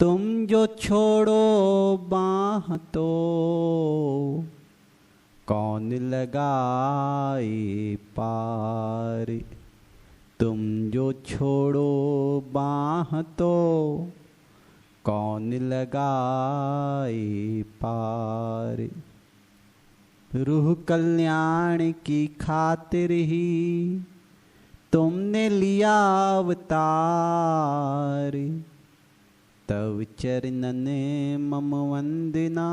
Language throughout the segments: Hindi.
तुम जो छोड़ो बाह तो कौन लगाए पार। तुम जो छोड़ो बाह तो कौन लगाए पार। रूह कल्याण की खातिर ही तुमने लिया अवतार। तव चरणन मम वंदना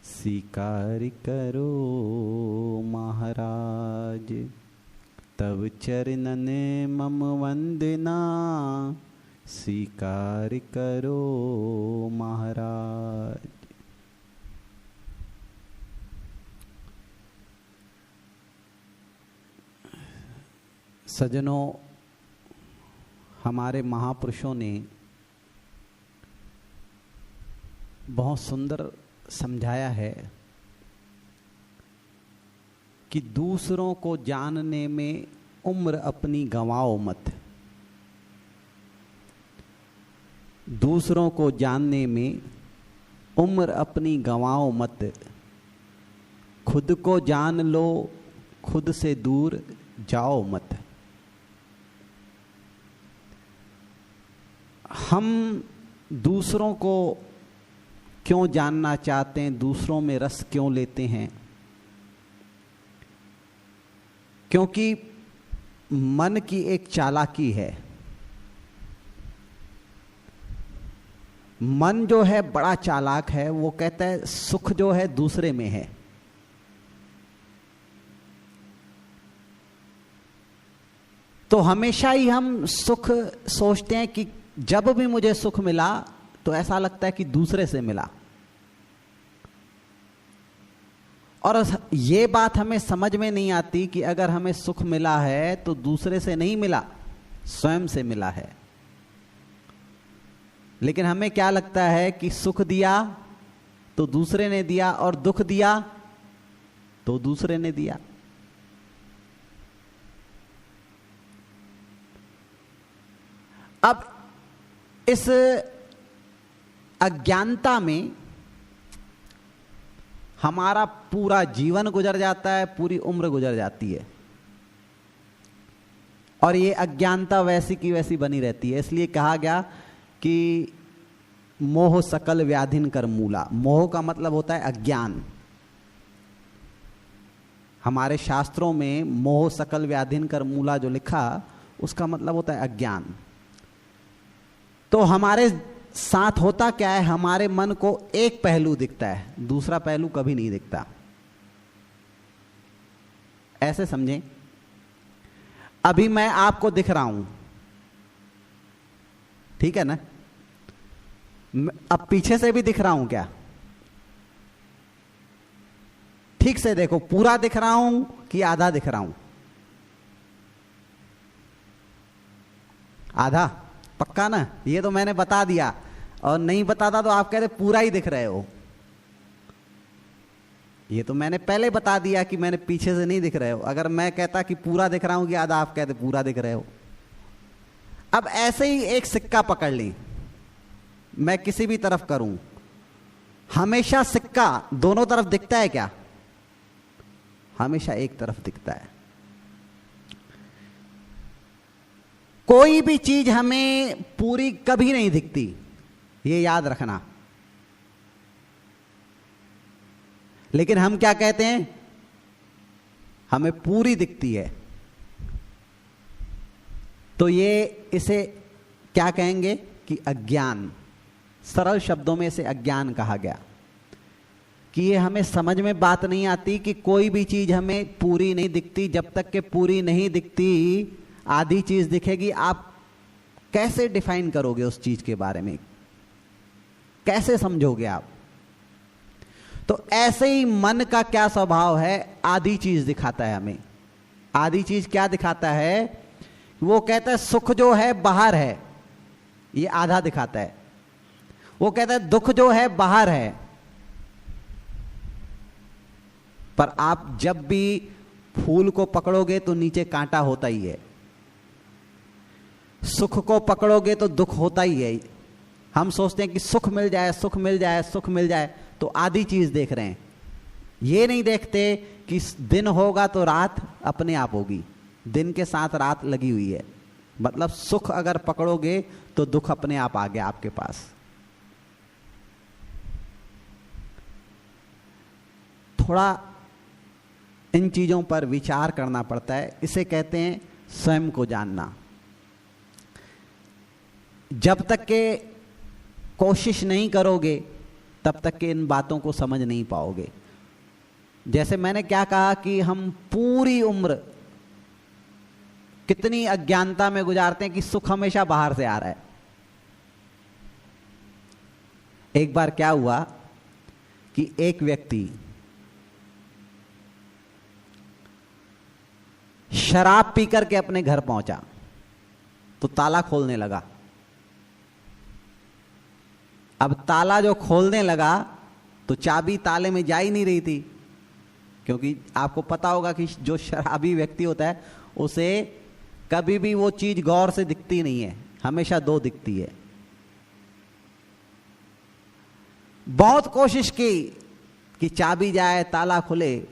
स्वीकार करो महाराज। तव चरणन मम वंदना स्वीकार करो महाराज। सज्जनों, हमारे महापुरुषों ने बहुत सुंदर समझाया है कि दूसरों को जानने में उम्र अपनी गंवाओ मत। दूसरों को जानने में उम्र अपनी गंवाओ मत। खुद को जान लो, खुद से दूर जाओ मत। हम दूसरों को क्यों जानना चाहते हैं, दूसरों में रस क्यों लेते हैं? क्योंकि मन की एक चालाकी है। मन जो है बड़ा चालाक है। वो कहता है सुख जो है दूसरे में है। तो हमेशा ही हम सुख सोचते हैं कि जब भी मुझे सुख मिला तो ऐसा लगता है कि दूसरे से मिला। और ये बात हमें समझ में नहीं आती कि अगर हमें सुख मिला है तो दूसरे से नहीं मिला, स्वयं से मिला है। लेकिन हमें क्या लगता है कि सुख दिया तो दूसरे ने दिया और दुख दिया तो दूसरे ने दिया। अब इस अज्ञानता में हमारा पूरा जीवन गुजर जाता है, पूरी उम्र गुजर जाती है। और ये अज्ञानता वैसी की वैसी बनी रहती है। इसलिए कहा गया कि मोह सकल व्याधिन कर मूला। मोह का मतलब होता है अज्ञान। हमारे शास्त्रों में मोह सकल व्याधिन कर मूला जो लिखा, उसका मतलब होता है अज्ञान। तो हमारे साथ होता क्या है, हमारे मन को एक पहलू दिखता है, दूसरा पहलू कभी नहीं दिखता। ऐसे समझें, अभी मैं आपको दिख रहा हूं, ठीक है ना? अब पीछे से भी दिख रहा हूं क्या? ठीक से देखो, पूरा दिख रहा हूं कि आधा दिख रहा हूं? आधा पक्का ना? ये तो मैंने बता दिया, और नहीं बताता तो आप कहते पूरा ही दिख रहे हो। ये तो मैंने पहले बता दिया कि मैंने पीछे से नहीं दिख रहे हो। अगर मैं कहता कि पूरा दिख रहा हूं कि आधा, आप कहते पूरा दिख रहे हो। अब ऐसे ही एक सिक्का पकड़ ली, मैं किसी भी तरफ करूं, हमेशा सिक्का दोनों तरफ दिखता है क्या? हमेशा एक तरफ दिखता है। कोई भी चीज हमें पूरी कभी नहीं दिखती, ये याद रखना। लेकिन हम क्या कहते हैं, हमें पूरी दिखती है। तो ये इसे क्या कहेंगे कि अज्ञान। सरल शब्दों में इसे अज्ञान कहा गया कि ये हमें समझ में बात नहीं आती कि कोई भी चीज हमें पूरी नहीं दिखती। जब तक के पूरी नहीं दिखती, आधी चीज दिखेगी। आप कैसे डिफाइन करोगे उस चीज के बारे में, कैसे समझोगे आप? तो ऐसे ही मन का क्या स्वभाव है, आधी चीज दिखाता है हमें। आधी चीज क्या दिखाता है? वो कहता है सुख जो है बाहर है, ये आधा दिखाता है। वो कहता है दुख जो है बाहर है। पर आप जब भी फूल को पकड़ोगे तो नीचे कांटा होता ही है, सुख को पकड़ोगे तो दुख होता ही है। हम सोचते हैं कि सुख मिल जाए, सुख मिल जाए, सुख मिल जाए, तो आधी चीज देख रहे हैं। ये नहीं देखते कि दिन होगा तो रात अपने आप होगी, दिन के साथ रात लगी हुई है। मतलब सुख अगर पकड़ोगे तो दुख अपने आप आ गया आपके पास। थोड़ा इन चीजों पर विचार करना पड़ता है। इसे कहते हैं स्वयं को जानना। जब तक के कोशिश नहीं करोगे तब तक के इन बातों को समझ नहीं पाओगे। जैसे मैंने क्या कहा कि हम पूरी उम्र कितनी अज्ञानता में गुजारते हैं कि सुख हमेशा बाहर से आ रहा है। एक बार क्या हुआ कि एक व्यक्ति शराब पी करके अपने घर पहुंचा तो ताला खोलने लगा। अब ताला जो खोलने लगा तो चाबी ताले में जा ही नहीं रही थी, क्योंकि आपको पता होगा कि जो शराबी व्यक्ति होता है उसे कभी भी वो चीज गौर से दिखती नहीं है, हमेशा दो दिखती है। बहुत कोशिश की कि चाबी जाए, ताला खुले,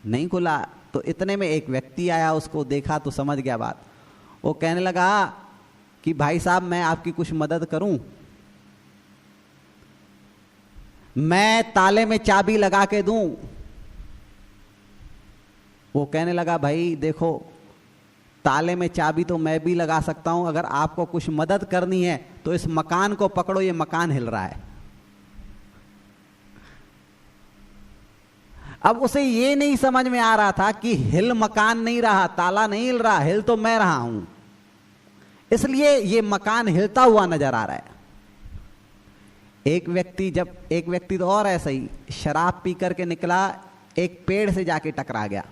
नहीं खुला। तो इतने में एक व्यक्ति आया, उसको देखा तो समझ गया बात। वो कहने लगा कि भाई साहब मैं आपकी कुछ मदद करूं, मैं ताले में चाबी लगा के दूं। वो कहने लगा भाई देखो, ताले में चाबी तो मैं भी लगा सकता हूं, अगर आपको कुछ मदद करनी है तो इस मकान को पकड़ो, ये मकान हिल रहा है। अब उसे ये नहीं समझ में आ रहा था कि हिल मकान नहीं रहा, ताला नहीं हिल रहा, हिल तो मैं रहा हूं, इसलिए ये मकान हिलता हुआ नजर आ रहा है। एक व्यक्ति तो और ऐसा ही शराब पी करके निकला, एक पेड़ से जाके टकरा गया।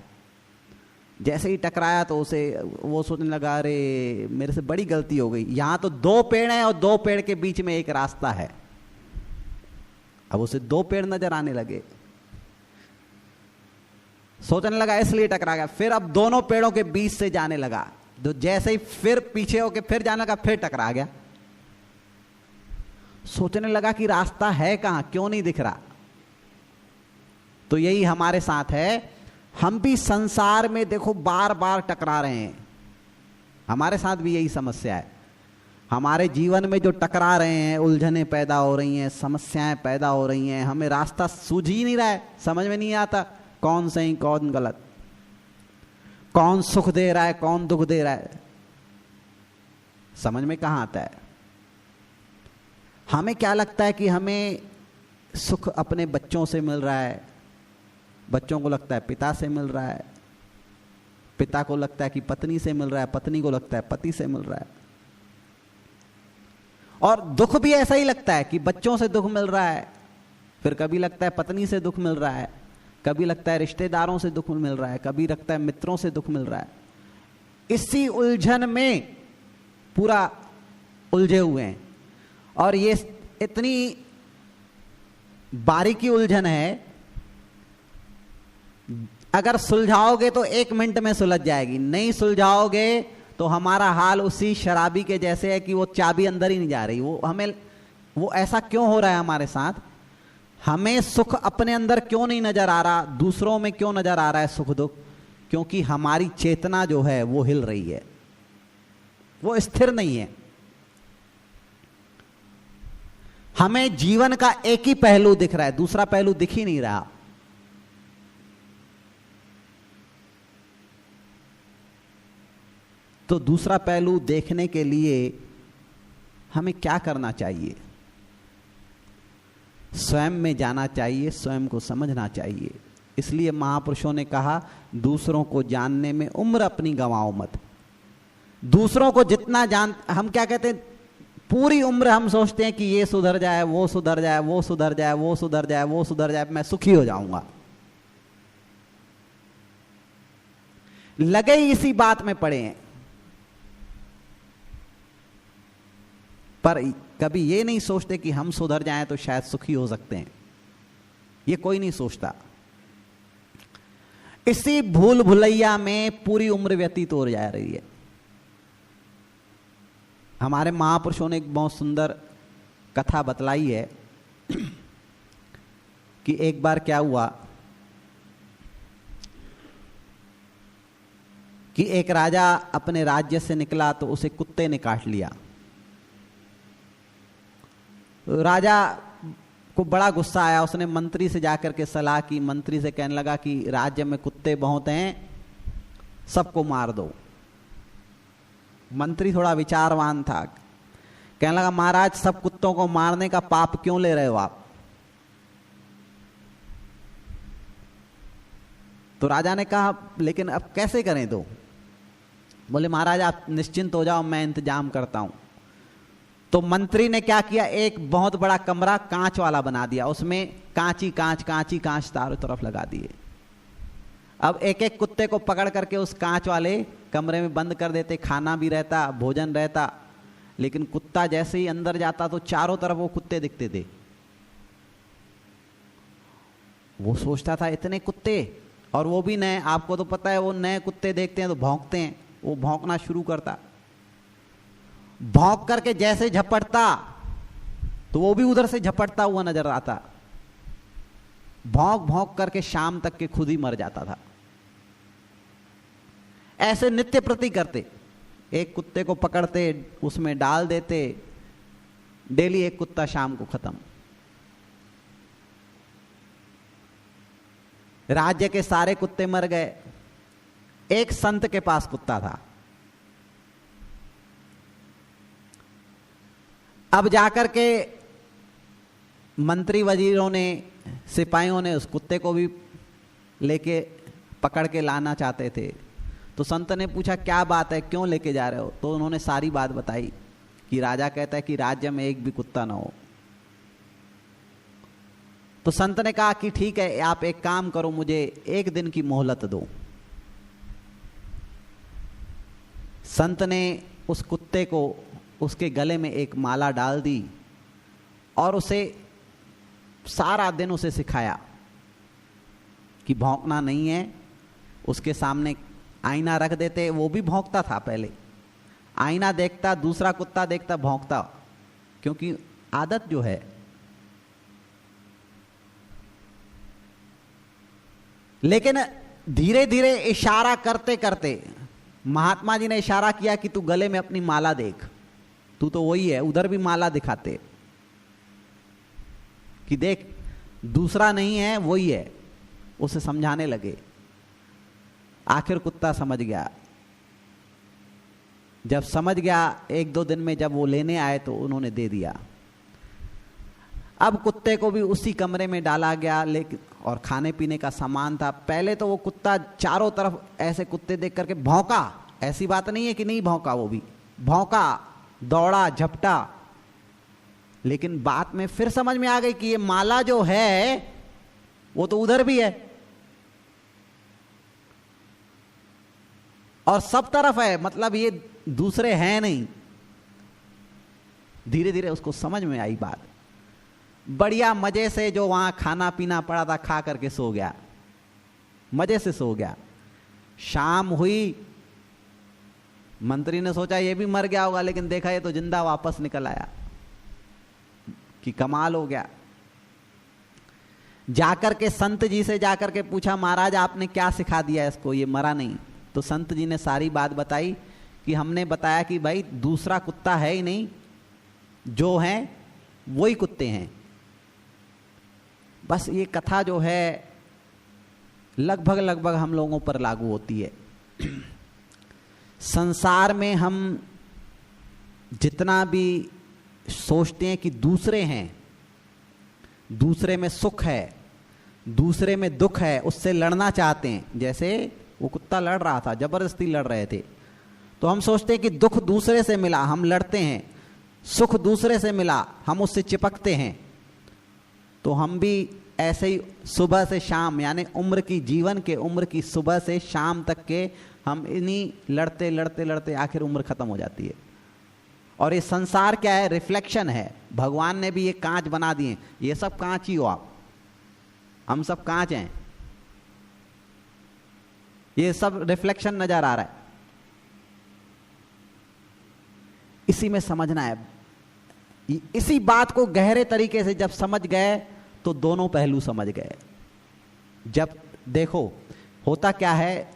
जैसे ही टकराया तो उसे वो सोचने लगा अरे मेरे से बड़ी गलती हो गई, यहां तो दो पेड़ हैं और दो पेड़ के बीच में एक रास्ता है। अब उसे दो पेड़ नजर आने लगे, सोचने लगा इसलिए टकरा गया। फिर अब दोनों पेड़ों के बीच से जाने लगा, तो जैसे ही फिर पीछे होके फिर जाने लगा, फिर टकरा गया। सोचने लगा कि रास्ता है कहां, क्यों नहीं दिख रहा। तो यही हमारे साथ है, हम भी संसार में देखो बार बार टकरा रहे हैं। हमारे साथ भी यही समस्या है। हमारे जीवन में जो टकरा रहे हैं, उलझनें पैदा हो रही हैं, समस्याएं पैदा हो रही हैं, हमें रास्ता सूझ ही नहीं रहा है, समझ में नहीं आता कौन सही कौन गलत, कौन सुख दे रहा है कौन दुख दे रहा है, समझ में कहां आता है। हमें क्या लगता है कि हमें सुख अपने बच्चों से मिल रहा है, बच्चों को लगता है पिता से मिल रहा है, पिता को लगता है कि पत्नी से मिल रहा है, पत्नी को लगता है पति से मिल रहा है। और दुख भी ऐसा ही लगता है कि बच्चों से दुख मिल रहा है, फिर कभी लगता है पत्नी से दुख मिल रहा है, कभी लगता है रिश्तेदारों से दुख मिल रहा है, कभी लगता है मित्रों से दुख मिल रहा है। इसी उलझन में पूरा उलझे हुए हैं। और ये इतनी बारीकी उलझन है, अगर सुलझाओगे तो 1 मिनट में सुलझ जाएगी, नहीं सुलझाओगे तो हमारा हाल उसी शराबी के जैसे है कि वो चाबी अंदर ही नहीं जा रही। वो ऐसा क्यों हो रहा है हमारे साथ? हमें सुख अपने अंदर क्यों नहीं नजर आ रहा, दूसरों में क्यों नजर आ रहा है सुख दुख? क्योंकि हमारी चेतना जो है वो हिल रही है, वो स्थिर नहीं है। हमें जीवन का एक ही पहलू दिख रहा है, दूसरा पहलू दिख ही नहीं रहा। तो दूसरा पहलू देखने के लिए हमें क्या करना चाहिए? स्वयं में जाना चाहिए, स्वयं को समझना चाहिए। इसलिए महापुरुषों ने कहा दूसरों को जानने में उम्र अपनी गंवाओ मत। दूसरों को जितना हम क्या कहते हैं, पूरी उम्र हम सोचते हैं कि ये सुधर जाए, वो सुधर जाए, वो सुधर जाए, वो सुधर जाए, वो सुधर जाए, मैं सुखी हो जाऊंगा। लगे ही इसी बात में पड़े हैं, पर कभी ये नहीं सोचते कि हम सुधर जाएं तो शायद सुखी हो सकते हैं। ये कोई नहीं सोचता। इसी भूल भुलैया में पूरी उम्र व्यतीत हो जा रही है। हमारे महापुरुषों ने एक बहुत सुंदर कथा बतलाई है कि एक बार क्या हुआ कि एक राजा अपने राज्य से निकला तो उसे कुत्ते ने काट लिया। राजा को बड़ा गुस्सा आया, उसने मंत्री से जाकर के सलाह की, मंत्री से कहने लगा कि राज्य में कुत्ते बहुत हैं, सबको मार दो। मंत्री थोड़ा विचारवान था, कहने लगा महाराज सब कुत्तों को मारने का पाप क्यों ले रहे हो आप? तो राजा ने कहा लेकिन अब कैसे करें? तो बोले महाराज आप निश्चिंत हो जाओ, मैं इंतजाम करता हूं। तो मंत्री ने क्या किया, एक बहुत बड़ा कमरा कांच वाला बना दिया, उसमें कांच चारों तरफ लगा दिए। अब एक एक कुत्ते को पकड़ करके उस कांच वाले कमरे में बंद कर देते, खाना भी रहता, भोजन रहता, लेकिन कुत्ता जैसे ही अंदर जाता तो चारों तरफ वो कुत्ते दिखते थे। वो सोचता था इतने कुत्ते, और वो भी नए, आपको तो पता है वो नए कुत्ते देखते हैं तो भौंकते हैं, वो भौंकना शुरू करता, भौंक करके जैसे झपटता तो वो भी उधर से झपटता हुआ नजर आता, भौंक भौंक करके शाम तक के खुद ही मर जाता था। ऐसे नित्य प्रति करते, एक कुत्ते को पकड़ते, उसमें डाल देते, डेली एक कुत्ता शाम को खत्म। राज्य के सारे कुत्ते मर गए। एक संत के पास कुत्ता था। अब जाकर के मंत्री वजीरों ने, सिपाहियों ने उस कुत्ते को भी लेके पकड़ के लाना चाहते थे। तो संत ने पूछा क्या बात है, क्यों लेके जा रहे हो? तो उन्होंने सारी बात बताई कि राजा कहता है कि राज्य में एक भी कुत्ता ना हो। तो संत ने कहा कि ठीक है, आप एक काम करो, मुझे एक दिन की मोहलत दो। संत ने उस कुत्ते को उसके गले में एक माला डाल दी और उसे सारा दिन उसे सिखाया कि भौंकना नहीं है। उसके सामने आईना रख देते, वो भी भौंकता था पहले, आईना देखता, दूसरा कुत्ता देखता, भौंकता, क्योंकि आदत जो है। लेकिन धीरे धीरे इशारा करते करते महात्मा जी ने इशारा किया कि तू गले में अपनी माला देख, तू तो वही है। उधर भी माला दिखाते कि देख दूसरा नहीं है, वही है। उसे समझाने लगे। आखिर कुत्ता समझ गया। जब समझ गया, एक दो दिन में जब वो लेने आए तो उन्होंने दे दिया। अब कुत्ते को भी उसी कमरे में डाला गया, लेकिन और खाने पीने का सामान था। पहले तो वो कुत्ता चारों तरफ ऐसे कुत्ते देख करके भौंका, ऐसी बात नहीं है कि नहीं भौंका, वो भी भौंका, दौड़ा, झपटा, लेकिन बात में फिर समझ में आ गई कि ये माला जो है वो तो उधर भी है और सब तरफ है, मतलब ये दूसरे हैं नहीं। धीरे धीरे उसको समझ में आई बात। बढ़िया मजे से जो वहां खाना पीना पड़ा था खा करके सो गया, मजे से सो गया। शाम हुई, मंत्री ने सोचा ये भी मर गया होगा, लेकिन देखा ये तो जिंदा वापस निकल आया कि कमाल हो गया। जाकर के संत जी से जाकर के पूछा महाराज आपने क्या सिखा दिया इसको, ये मरा नहीं? तो संत जी ने सारी बात बताई कि हमने बताया कि भाई दूसरा कुत्ता है ही नहीं, जो है वही कुत्ते हैं। बस ये कथा जो है लगभग लगभग हम लोगों पर लागू होती है। संसार में हम जितना भी सोचते हैं कि दूसरे हैं, दूसरे में सुख है, दूसरे में दुख है, उससे लड़ना चाहते हैं। जैसे वो कुत्ता लड़ रहा था, जबरदस्ती लड़ रहे थे, तो हम सोचते हैं कि दुख दूसरे से मिला, हम लड़ते हैं, सुख दूसरे से मिला, हम उससे चिपकते हैं। तो हम भी ऐसे ही सुबह से शाम, यानी उम्र की, जीवन के उम्र की सुबह से शाम तक के हम इन्हीं लड़ते लड़ते लड़ते आखिर उम्र खत्म हो जाती है। और ये संसार क्या है? रिफ्लेक्शन है। भगवान ने भी ये कांच बना दिए, ये सब कांच ही हो आप, हम सब कांच हैं, ये सब रिफ्लेक्शन नजर आ रहा है। इसी में समझना है। इसी बात को गहरे तरीके से जब समझ गए तो दोनों पहलू समझ गए। जब देखो होता क्या है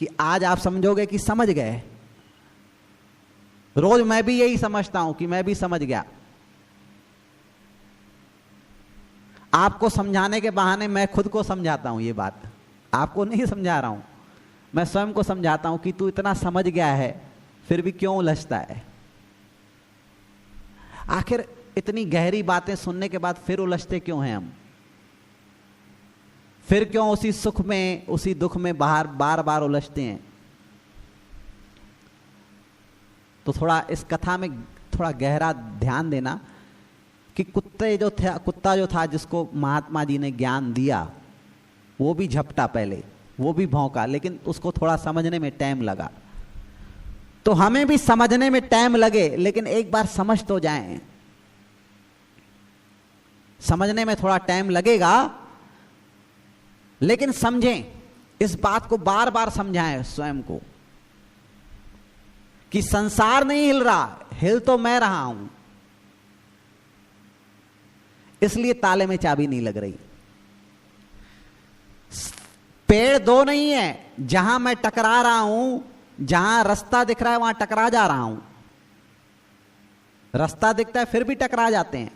कि आज आप समझोगे कि समझ गए, रोज मैं भी यही समझता हूं कि मैं भी समझ गया। आपको समझाने के बहाने मैं खुद को समझाता हूं। ये बात आपको नहीं समझा रहा हूं, मैं स्वयं को समझाता हूं कि तू इतना समझ गया है फिर भी क्यों उलझता है। आखिर इतनी गहरी बातें सुनने के बाद फिर उलझते क्यों हैं हम? फिर क्यों उसी सुख में उसी दुख में बार बार उलझते हैं? तो थोड़ा इस कथा में थोड़ा गहरा ध्यान देना कि कुत्ता जो था जिसको महात्मा जी ने ज्ञान दिया, वो भी झपटा पहले, वो भी भौंका, लेकिन उसको थोड़ा समझने में टाइम लगा। तो हमें भी समझने में टाइम लगे, लेकिन एक बार समझ तो जाएं। समझने में थोड़ा टाइम लगेगा, लेकिन समझें। इस बात को बार बार समझाएं स्वयं को कि संसार नहीं हिल रहा, हिल तो मैं रहा हूं, इसलिए ताले में चाबी नहीं लग रही। पेड़ दो नहीं है, जहां मैं टकरा रहा हूं, जहां रास्ता दिख रहा है वहां टकरा जा रहा हूं। रास्ता दिखता है फिर भी टकरा जाते हैं।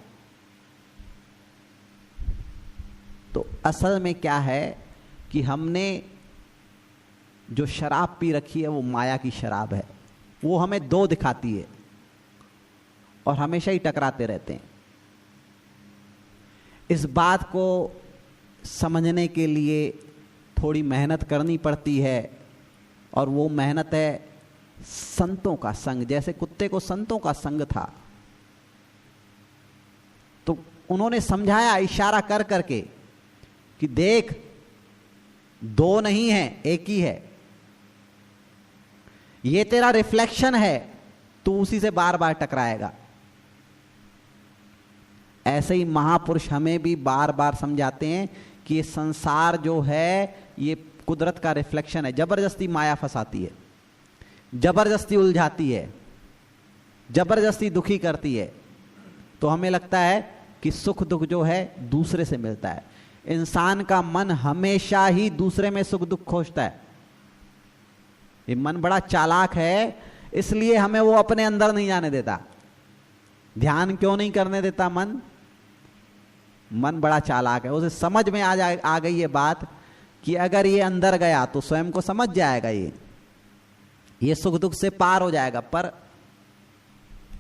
तो असल में क्या है कि हमने जो शराब पी रखी है वो माया की शराब है। वो हमें दो दिखाती है और हमेशा ही टकराते रहते हैं। इस बात को समझने के लिए थोड़ी मेहनत करनी पड़ती है, और वो मेहनत है संतों का संग। जैसे कुत्ते को संतों का संग था, तो उन्होंने समझाया इशारा कर करके कि देख, दो नहीं है, एक ही है, ये तेरा रिफ्लेक्शन है, तू उसी से बार बार टकराएगा। ऐसे ही महापुरुष हमें भी बार बार समझाते हैं कि ये संसार जो है ये कुदरत का रिफ्लेक्शन है। जबरदस्ती माया फंसाती है, जबरदस्ती उलझाती है, जबरदस्ती दुखी करती है। तो हमें लगता है कि सुख दुख जो है दूसरे से मिलता है। इंसान का मन हमेशा ही दूसरे में सुख दुख खोजता है। ये मन बड़ा चालाक है, इसलिए हमें वो अपने अंदर नहीं जाने देता। ध्यान क्यों नहीं करने देता मन? मन बड़ा चालाक है। उसे समझ में आ गई ये बात कि अगर ये अंदर गया तो स्वयं को समझ जाएगा, ये सुख दुख से पार हो जाएगा। पर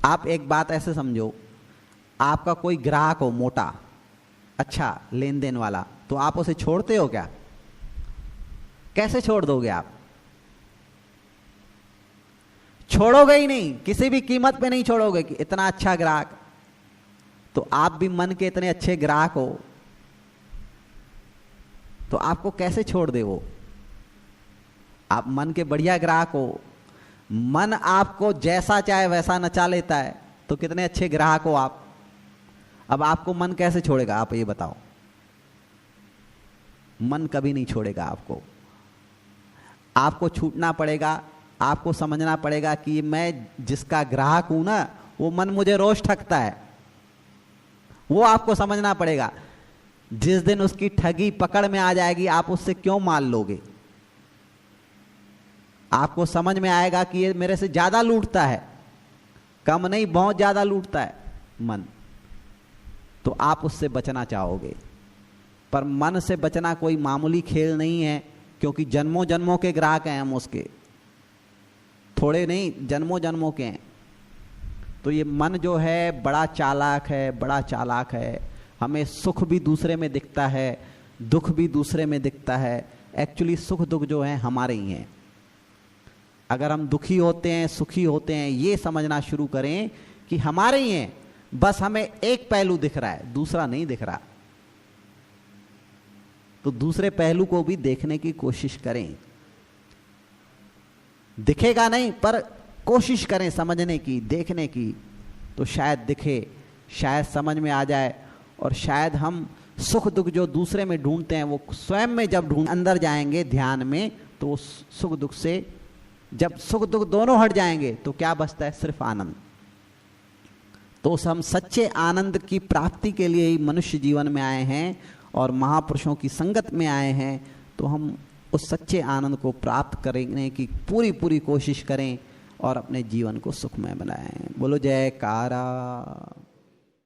आप एक बात ऐसे समझो, आपका कोई ग्राहक हो मोटा, अच्छा लेन देन वाला, तो आप उसे छोड़ते हो क्या? कैसे छोड़ दोगे आप? छोड़ोगे ही नहीं, किसी भी कीमत पे नहीं छोड़ोगे कि इतना अच्छा ग्राहक। तो आप भी मन के इतने अच्छे ग्राहक हो, तो आपको कैसे छोड़ दे वो? आप मन के बढ़िया ग्राहक हो, मन आपको जैसा चाहे वैसा नचा लेता है, तो कितने अच्छे ग्राहक हो आप। अब आपको मन कैसे छोड़ेगा, आप ये बताओ? मन कभी नहीं छोड़ेगा आपको। आपको छूटना पड़ेगा, आपको समझना पड़ेगा कि मैं जिसका ग्राहक हूं ना, वो मन मुझे रोज ठगता है। वो आपको समझना पड़ेगा। जिस दिन उसकी ठगी पकड़ में आ जाएगी, आप उससे क्यों माल लोगे? आपको समझ में आएगा कि ये मेरे से ज्यादा लूटता है, कम नहीं बहुत ज्यादा लूटता है मन, तो आप उससे बचना चाहोगे। पर मन से बचना कोई मामूली खेल नहीं है, क्योंकि जन्मों जन्मों के ग्राहक हैं हम उसके, थोड़े नहीं, जन्मों जन्मों के हैं। तो ये मन जो है बड़ा चालाक है, बड़ा चालाक है। हमें सुख भी दूसरे में दिखता है, दुख भी दूसरे में दिखता है। एक्चुअली सुख दुख जो है हमारे ही हैं। अगर हम दुखी होते हैं, सुखी होते हैं, ये समझना शुरू करें कि हमारे ही हैं, बस हमें एक पहलू दिख रहा है, दूसरा नहीं दिख रहा। तो दूसरे पहलू को भी देखने की कोशिश करें। दिखेगा नहीं, पर कोशिश करें समझने की, देखने की, तो शायद दिखे, शायद समझ में आ जाए। और शायद हम सुख दुख जो दूसरे में ढूंढते हैं, वो स्वयं में जब अंदर जाएंगे ध्यान में, तो सुख दुख से जब सुख दुख दोनों हट जाएंगे तो क्या बचता है? सिर्फ आनंद। तो हम सच्चे आनंद की प्राप्ति के लिए ही मनुष्य जीवन में आए हैं और महापुरुषों की संगत में आए हैं। तो हम उस सच्चे आनंद को प्राप्त करने की पूरी पूरी कोशिश करें और अपने जीवन को सुखमय बनाएं। बोलो जयकारा।